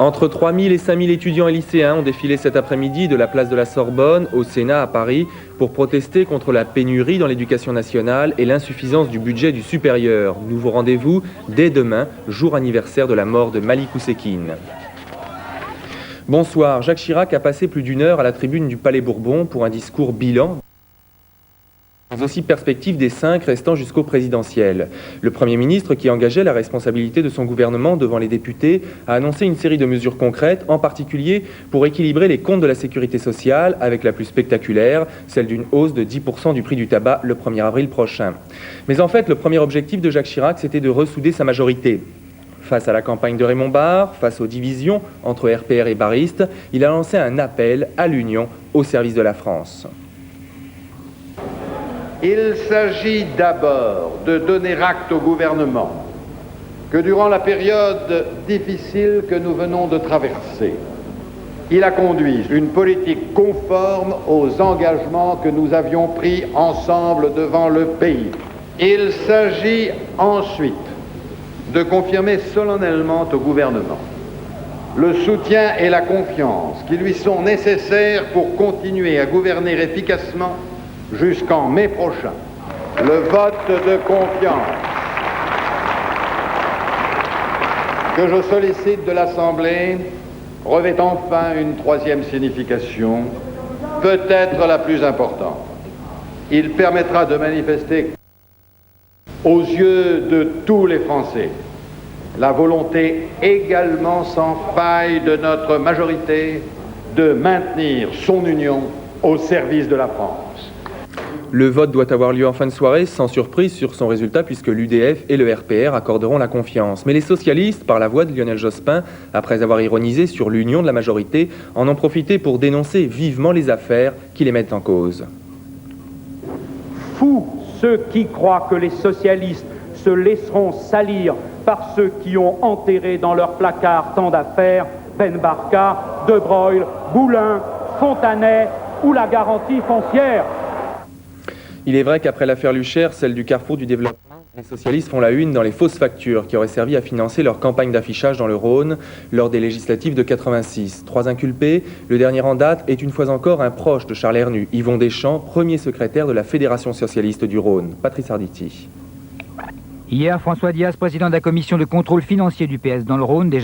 Entre 3000 et 5000 étudiants et lycéens ont défilé cet après-midi de la place de la Sorbonne au Sénat à Paris pour protester contre la pénurie dans l'éducation nationale et l'insuffisance du budget du supérieur. Nouveau rendez-vous dès demain, jour anniversaire de la mort de Malik Oussekine. Bonsoir, Jacques Chirac a passé plus d'une heure à la tribune du Palais Bourbon pour un discours bilan, mais aussi perspective des 5 restant jusqu'au présidentiel. Le Premier ministre, qui engageait la responsabilité de son gouvernement devant les députés, a annoncé une série de mesures concrètes, en particulier pour équilibrer les comptes de la sécurité sociale, avec la plus spectaculaire, celle d'une hausse de 10% du prix du tabac le 1er avril prochain. Mais en fait, le premier objectif de Jacques Chirac, c'était de ressouder sa majorité. Face à la campagne de Raymond Barre, face aux divisions entre RPR et baristes, il a lancé un appel à l'union au service de la France. Il s'agit d'abord de donner acte au gouvernement que durant la période difficile que nous venons de traverser, il a conduit une politique conforme aux engagements que nous avions pris ensemble devant le pays. Il s'agit ensuite de confirmer solennellement au gouvernement le soutien et la confiance qui lui sont nécessaires pour continuer à gouverner efficacement jusqu'en mai prochain. Le vote de confiance que je sollicite de l'Assemblée revêt enfin une troisième signification, peut-être la plus importante. Il permettra de manifester aux yeux de tous les Français la volonté également sans faille de notre majorité de maintenir son union au service de la France. Le vote doit avoir lieu en fin de soirée, sans surprise sur son résultat, puisque l'UDF et le RPR accorderont la confiance. Mais les socialistes, par la voix de Lionel Jospin, après avoir ironisé sur l'union de la majorité, en ont profité pour dénoncer vivement les affaires qui les mettent en cause. Fous ceux qui croient que les socialistes se laisseront salir par ceux qui ont enterré dans leur placard tant d'affaires, Ben Barka, De Broglie, Boulin, Fontanet ou la garantie foncière. Il est vrai qu'après l'affaire Luchaire, celle du Carrefour du Développement, les socialistes font la une dans les fausses factures qui auraient servi à financer leur campagne d'affichage dans le Rhône lors des législatives de 86. 3 inculpés, le dernier en date est une fois encore un proche de Charles Hernu, Yvon Deschamps, premier secrétaire de la Fédération socialiste du Rhône. Patrice Arditi. Hier, François Diaz, président de la commission de contrôle financier du PS dans le Rhône, déjà